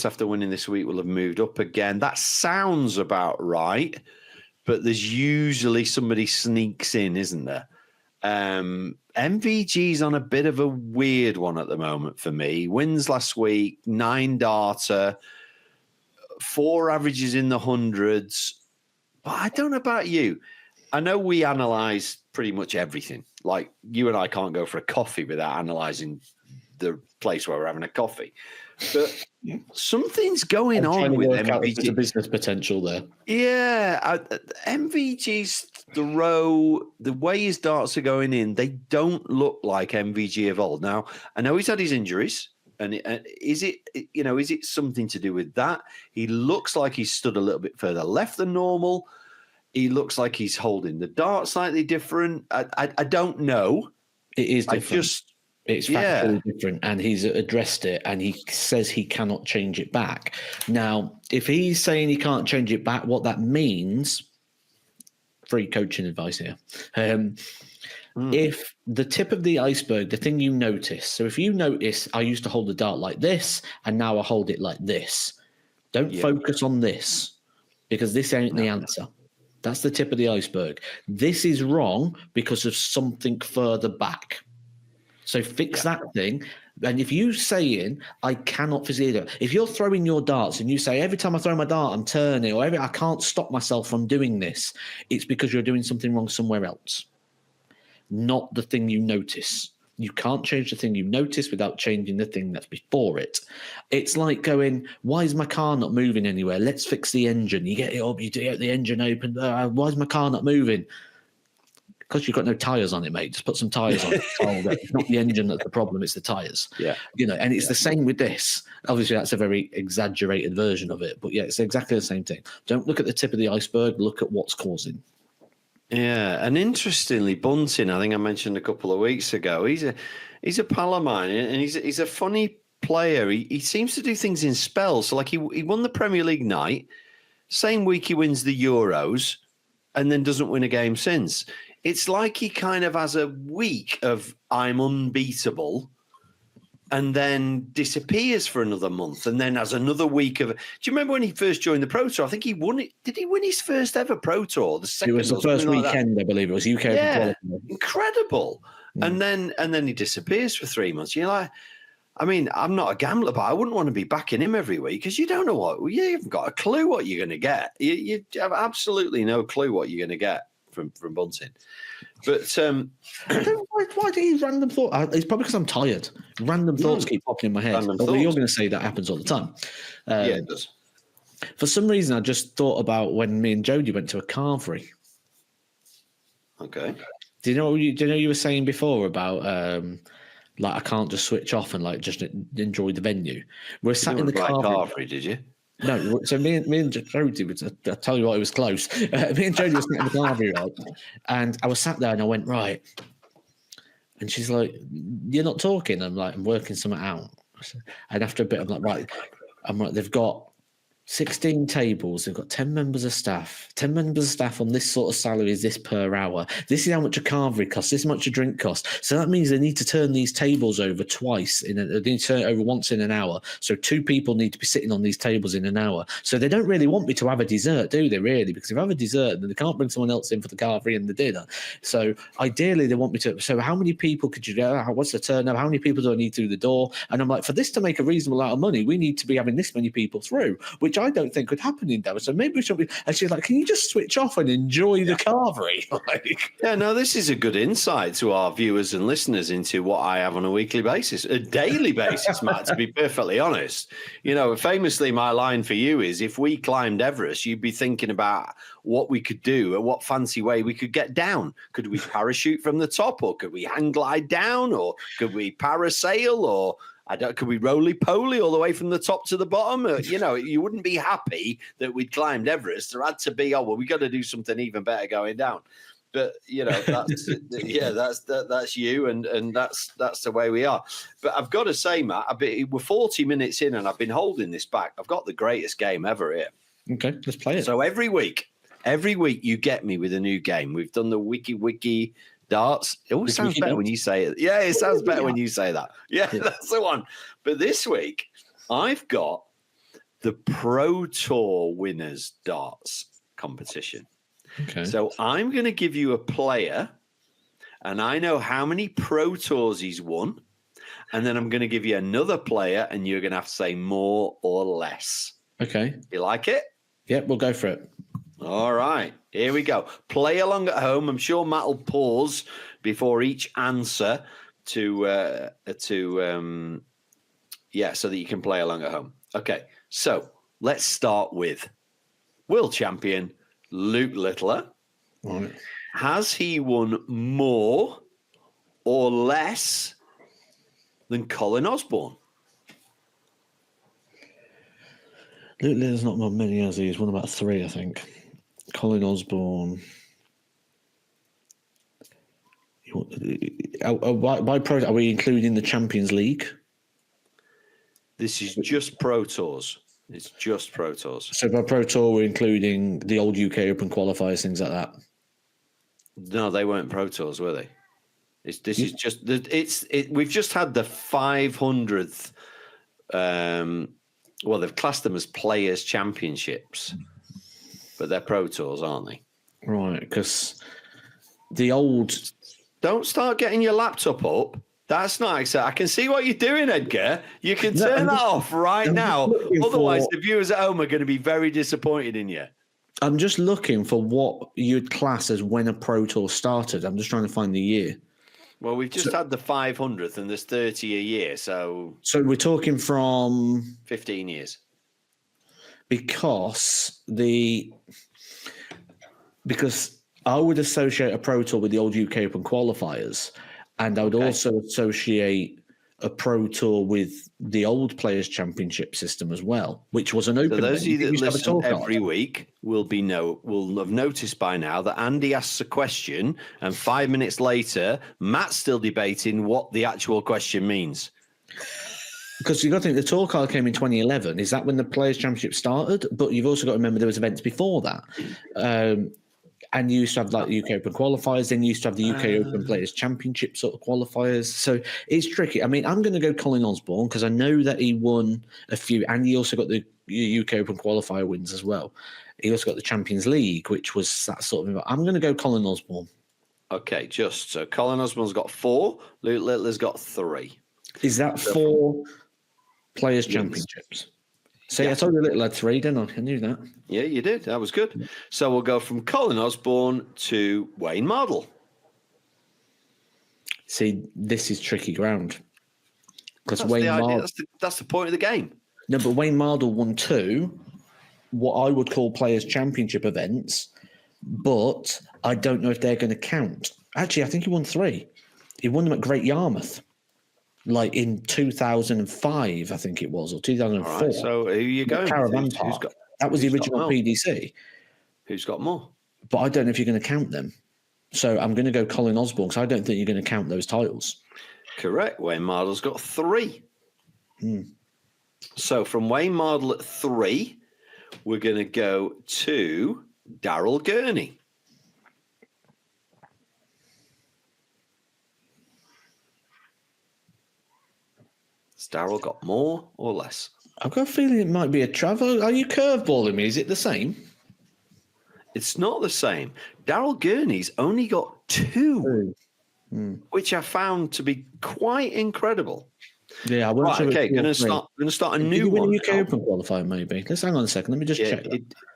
after winning this week will have moved up again. That sounds about right, but there's usually somebody sneaks in, isn't there? MVG's on a bit of a weird one at the moment for me. Wins last week, 9 data, 4 averages in the hundreds. But I don't know about you. I know we analyze pretty much everything. Like, you and I can't go for a coffee without analyzing the place where we're having a coffee. But something's going on with MVG. There's a business potential there. Yeah, MVG's the way his darts are going in, they don't look like MVG of old. Now, I know he's had his injuries, and is it something to do with that? He looks like he's stood a little bit further left than normal. He looks like he's holding the dart slightly different. I don't know. It is different. It's factually different, and he's addressed it, and he says he cannot change it back. Now, if he's saying he can't change it back, what that means, free coaching advice here, if the tip of the iceberg, the thing you notice, so if you notice I used to hold the dart like this, and now I hold it like this, don't focus on this, because this ain't the answer. That's the tip of the iceberg. This is wrong because of something further back. So fix that thing. And if you're saying, I cannot physically do it, if you're throwing your darts and you say, every time I throw my dart, I'm turning, or I can't stop myself from doing this, it's because you're doing something wrong somewhere else, not the thing you notice. You can't change the thing you notice without changing the thing that's before it. It's like going, why is my car not moving anywhere? Let's fix the engine. You get it up, you get the engine open. Why is my car not moving? Because you've got no tyres on it, mate. Just put some tyres on it. It's not the engine that's the problem, it's the tyres. Yeah. And it's the same with this. Obviously, that's a very exaggerated version of it. But yeah, it's exactly the same thing. Don't look at the tip of the iceberg, look at what's causing. Yeah, and interestingly, Bunting, I think I mentioned a couple of weeks ago, he's a pal of mine, and he's a funny player. He seems to do things in spells. So, like, he won the Premier League night, same week he wins the Euros, and then doesn't win a game since. It's like he kind of has a week of I'm unbeatable, and then disappears for another month, and then has another week of. Do you remember when he first joined the Pro Tour? I think he won it. Did he win his first ever Pro Tour? The second. It was the first weekend, I believe. It was UK. Yeah, incredible. And then he disappears for 3 months. You're like, I mean, I'm not a gambler, but I wouldn't want to be backing him every week because you don't know you haven't got a clue what you're going to get. You have absolutely no clue what you're going to get from Bunting. But why do you random thought? It's probably because I'm tired. Random thoughts keep popping in my head. Although you're going to say that happens all the time. Yeah, it does. For some reason, I just thought about when me and Jodie went to a carvery. Okay. Do you know you were saying before about like I can't just switch off and like just enjoy the venue? We're sat in the carvery. Did you? No, so me and Jodie, I'll tell you what, it was close. Me and Jodie were sat in the carvery, right? And I was sat there and I went, right. And she's like, you're not talking. I'm like, I'm working something out. And after a bit, I'm like, right. I'm like, they've got 16 tables. They've got 10 members of staff. 10 members of staff on this sort of salary is this per hour. This is how much a carvery costs. This much a drink costs. So that means they need to turn these tables over twice. They need to turn it over once in an hour. So 2 people need to be sitting on these tables in an hour. So they don't really want me to have a dessert, do they? Really? Because if I have a dessert, then they can't bring someone else in for the carvery and the dinner. So ideally, they want me to. So how many people could you do? What's the turnover? How many people do I need through the door? And I'm like, for this to make a reasonable amount of money, we need to be having this many people through, which I don't think could happen in Dallas. So maybe we should be. And she's like, can you just switch off and enjoy the carvery? Yeah, no, this is a good insight to our viewers and listeners into what I have on a weekly basis, a daily basis, Matt, to be perfectly honest. You know, famously, my line for you is if we climbed Everest, you'd be thinking about what we could do and what fancy way we could get down. Could we parachute from the top, or could we hang glide down, or could we parasail, or could we roly-poly all the way from the top to the bottom? You know, you wouldn't be happy that we'd climbed Everest. There had to be, we got to do something even better going down. But, you know, that's that's you, and that's the way we are. But I've got to say, Matt, we're 40 minutes in, and I've been holding this back. I've got the greatest game ever here. Okay, let's play it. So every week you get me with a new game. We've done the wiki darts. It always sounds better when you say it. Yeah, it sounds better when you say that. Yeah, that's the one. But this week, I've got the Pro Tour Winners Darts competition. Okay. So I'm going to give you a player, and I know how many Pro Tours he's won. And then I'm going to give you another player, and you're going to have to say more or less. Okay. You like it? Yep, we'll go for it. All right, here we go. Play along at home. I'm sure Matt will pause before each answer so that you can play along at home. Okay, so let's start with world champion Luke Littler. Right. Has he won more or less than Colin Osborne? Luke Littler's not won many, has he? He's won about 3, I think. Colin Osborne. By Pro, are we including the Champions League? This is just Pro Tours. It's just Pro Tours. So by Pro Tour, we're including the old UK Open qualifiers, things like that. No, they weren't Pro Tours, were they? Is just we've just had the 500th. Well, they've classed them as Players Championships, but they're Pro Tours, aren't they? Right, because the old. Don't start getting your laptop up. That's not exciting. I can see what you're doing, Edgar. You can turn that off right now. Otherwise, the viewers at home are going to be very disappointed in you. I'm just looking for what you'd class as when a Pro Tour started. I'm just trying to find the year. Well, we've just had the 500th, and there's 30 a year, so we're talking from 15 years. Because I would associate a Pro Tour with the old UK Open qualifiers, and I would also associate a pro tour with the old Players Championship system as well, which was an open. So those of you that listen every card. week will have noticed by now that Andy asks a question, and 5 minutes later, Matt's still debating what the actual question means. Because you've got to think the tour card came in 2011. Is that when the Players Championship started? But you've also got to remember there was events before that. And you used to have like the UK Open qualifiers. Then you used to have the UK Open Players Championship sort of qualifiers. So it's tricky. I mean, I'm going to go Colin Osborne because I know that he won a few, and he also got the UK Open qualifier wins as well. He also got the Champions League, which was that sort of. I'm going to go Colin Osborne. Okay, so Colin Osborne's got 4. Luke Littler's got 3. Is that 4 Players Championships? So I told you Little had 3, didn't I? I knew that. Yeah, you did. That was good. So we'll go from Colin Osborne to Wayne Mardle. See, this is tricky ground. Because Wayne Mardle... That's the point of the game. No, but Wayne Mardle won 2, what I would call Players' Championship events, but I don't know if they're going to count. Actually, I think he won 3. He won them at Great Yarmouth. Like in 2005, I think it was, or 2004. All right, so who are you going Caravan Park. That was the original PDC. Who's got more? But I don't know if you're going to count them. So I'm going to go Colin Osborne because I don't think you're going to count those titles. Correct. Wayne Mardle's got 3. So from Wayne Mardle at 3, we're going to go to Daryl Gurney. Has Daryl got more or less? I've got a feeling it might be a travel. Are you curveballing me? Is it the same? It's not the same. Daryl Gurney's only got 2, which I found to be quite incredible. Yeah, okay. Going to start a new one. UK Open qualifier, maybe. Let's hang on a second. Let me just check.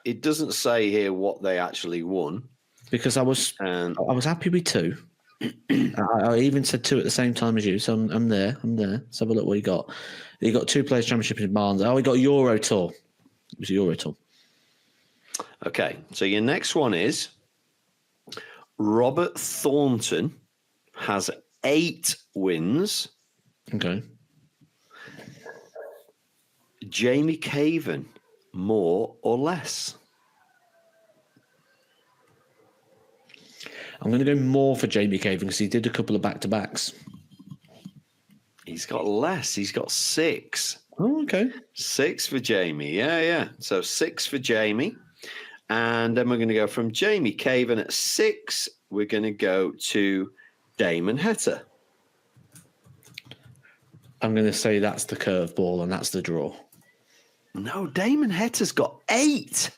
It doesn't say here what they actually won because I was happy with 2. I even said 2 at the same time as you, so I'm there. Let's have a look what he got. He got 2 Players Championship in Barnes. Oh, he got a Euro Tour. It was a Euro Tour. Okay, so your next one is Robert Thornton has 8 wins. Okay. Jamie Caven, more or less? I'm going to go more for Jamie Caven because he did a couple of back-to-backs. He's got less. He's got 6. Oh, okay. 6 for Jamie. Yeah. So 6 for Jamie. And then we're going to go from Jamie Caven at 6. We're going to go to Damon Heta. I'm going to say that's the curveball and that's the draw. No, Damon Heta's got 8.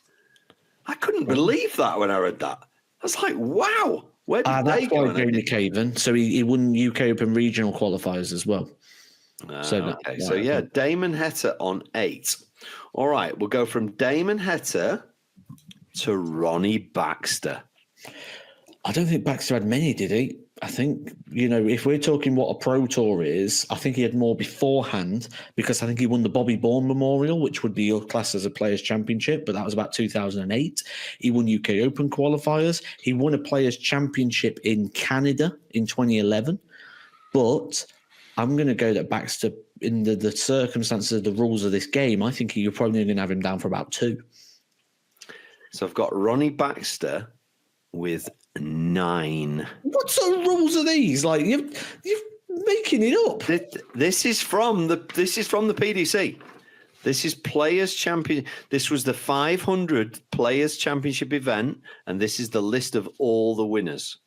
I couldn't believe that when I read that. I was like, wow. Where did they go? Jamie Caven. So he won UK Open regional qualifiers as well. Okay. So yeah, Damon Heta on 8. All right. We'll go from Damon Heta to Ronnie Baxter. I don't think Baxter had many, did he? I think, if we're talking what a pro tour is, I think he had more beforehand because I think he won the Bobby Bourne Memorial, which would be classed as a Players' Championship, but that was about 2008. He won UK Open qualifiers. He won a Players' Championship in Canada in 2011. But I'm going to go that Baxter, in the circumstances of the rules of this game, I think you're probably going to have him down for about 2. So I've got Ronnie Baxter with 9. What sort of rules are these? Like you're making it up. This is from the PDC. This is Players Champion. This was the 500 Players Championship event, and this is the list of all the winners.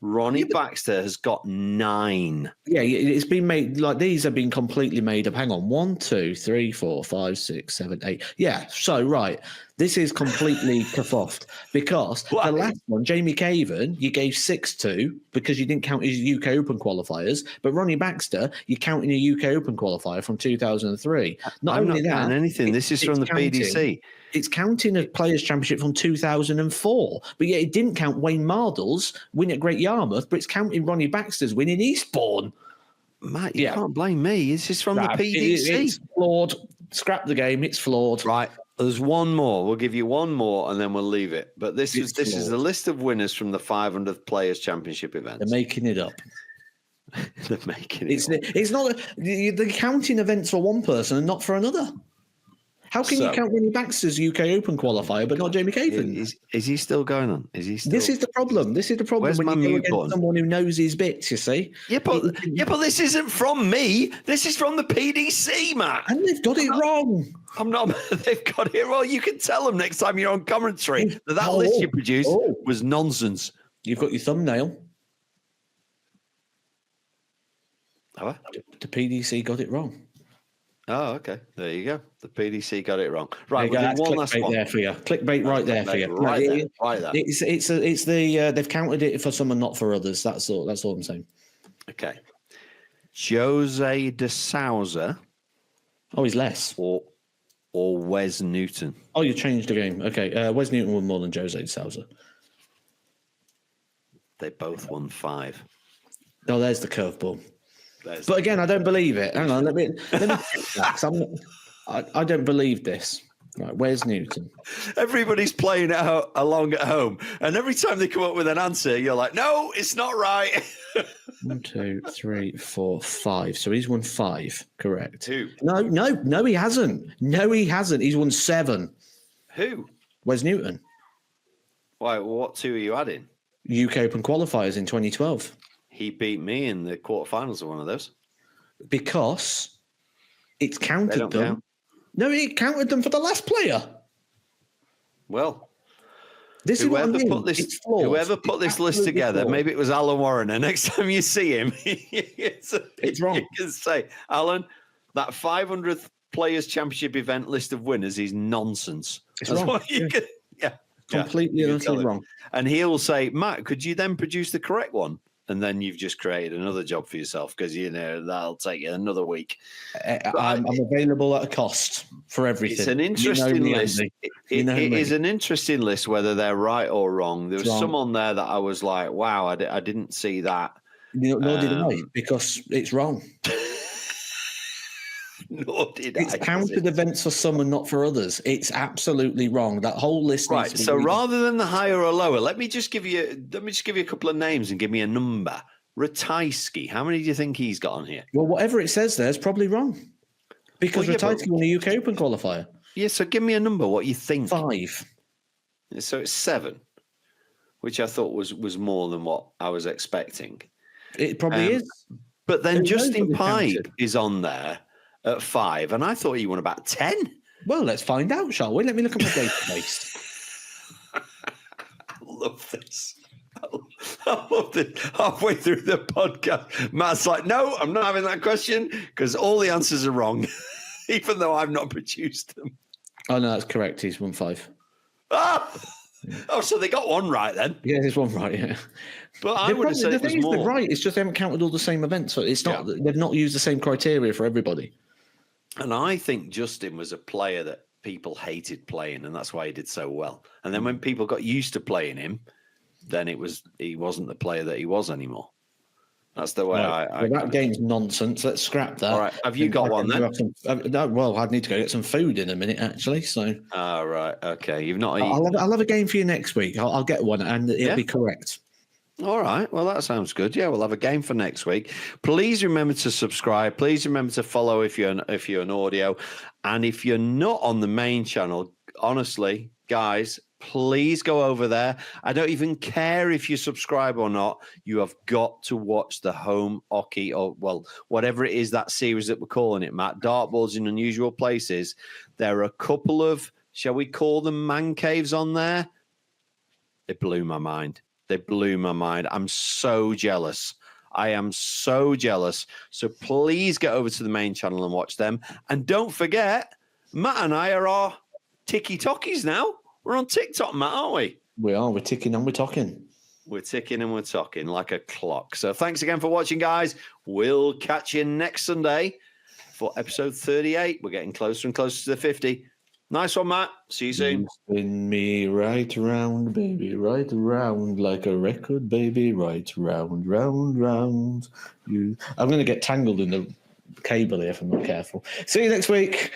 Ronnie Baxter has got 9. Yeah, it's been made like these have been completely made up. Hang on, 1, 2, 3, 4, 5, 6, 7, 8. Yeah, so right. This is completely kerfuffed because the last one, Jamie Caven, you gave 6 to because you didn't count his UK Open qualifiers. But Ronnie Baxter, you're counting a UK Open qualifier from 2003. I'm not counting anything. This is from the PDC. It's counting a Players' Championship from 2004. But yet it didn't count Wayne Mardle's win at Great Yarmouth, but it's counting Ronnie Baxter's win in Eastbourne. Matt, you can't blame me. This is from the PDC. It's flawed. Scrap the game. It's flawed. Right. There's one more. We'll give you one more and then we'll leave it. But this is the list of winners from the 500th Players Championship event. They're making it up. They're making It's not the counting events for one person and not for another. How can you count Winnie Baxter's UK Open qualifier but not Jamie Caven? Is he still going on? Is he still? This is the problem. This is the problem when you go against someone who knows his bits. You see? Yeah, but this isn't from me. This is from the PDC, Matt. And they've got it wrong. I'm not. They've got it wrong. You can tell them next time you're on commentary that list you produced was nonsense. You've got your thumbnail. Oh, the PDC got it wrong. Oh, okay. There you go. The PDC got it wrong. Right, we'll do one last one. There for you. Clickbait right there for you. Right there. It's the they've counted it for some and not for others. That's all I'm saying. Okay. Jose de Souza. Oh, he's less. Or Wes Newton. Oh, you changed the game. Okay. Wes Newton won more than Jose de Souza. They both won 5. Oh, there's the curveball. But again, I don't believe it. Hang on, let me check that. I don't believe this. Right, where's Newton? Everybody's playing out along at home, and every time they come up with an answer, you're like, "No, it's not right." 1, 2, 3, 4, 5. So he's won 5, correct? Who? No, he hasn't. No, he hasn't. He's won 7. Who? Where's Newton? Why? What 2 are you adding? UK Open qualifiers in 2012. He beat me in the quarterfinals of one of those. Because it's counted them. Count. No, it counted them for the last player. Well, this is what I mean. Whoever put this list together, flawed. Maybe it was Alan Warren. And next time you see him, it's wrong. You can say, Alan, that 500th Players' Championship event list of winners is nonsense. It's wrong. Completely and utterly wrong. And he'll say, Matt, could you then produce the correct one? And then you've just created another job for yourself because, that'll take you another week. I'm available at a cost for everything. It's an interesting list. It is an interesting list, whether they're right or wrong. There was some on there that I was like, wow, I didn't see that. Nor did I, because it's wrong. Nor did I. It's counted events for some and not for others. It's absolutely wrong. That whole list. Right. So rather than the higher or lower, let me just give you a couple of names and give me a number. Ratajski. How many do you think he's got on here? Well, whatever it says there is probably wrong. Because Ratajski won a UK Open qualifier. Yeah. So give me a number. What you think? 5. So it's 7, which I thought was more than what I was expecting. It probably is. But then Justin Pipe is on there at 5, and I thought he won about 10. Well, let's find out, shall we? Let me look at my database. I love this. I love this. Halfway through the podcast, Matt's like, no, I'm not having that question because all the answers are wrong, even though I've not produced them. Oh, no, that's correct. He's won 5. Oh, so they got one right then. Yeah, there's one right, yeah. But I would have said it was more. They're right. It's just they haven't counted all the same events. So it's not. Yeah. They've not used the same criteria for everybody. And I think Justin was a player that people hated playing, and that's why he did so well. And then when people got used to playing him, then he wasn't the player that he was anymore. That's the way that game's nonsense. Let's scrap that. All right. Have you got one then? Well, I'd need to go get some food in a minute, actually. So. All right. Okay. You've not. I'll have a game for you next week. I'll get one, and it'll be correct. All right. Well, that sounds good. Yeah, we'll have a game for next week. Please remember to subscribe. Please remember to follow if you're an audio, and if you're not on the main channel, honestly, guys, please go over there. I don't even care if you subscribe or not. You have got to watch the Home Hockey, or whatever it is, that series that we're calling it, Matt. Dartboards in Unusual Places. There are a couple of, shall we call them man caves on there? It blew my mind. They blew my mind. I'm so jealous. I am so jealous. So please get over to the main channel and watch them. And don't forget, Matt and I are our ticky-tockies now. We're on TikTok, Matt, aren't we? We are. We're ticking and we're talking. We're ticking and we're talking like a clock. So thanks again for watching, guys. We'll catch you next Sunday for episode 38. We're getting closer and closer to the 50. Nice one, Matt. See you soon. You spin me right round, baby, right round, like a record, baby, right round, round, round. I'm going to get tangled in the cable here if I'm not careful. See you next week.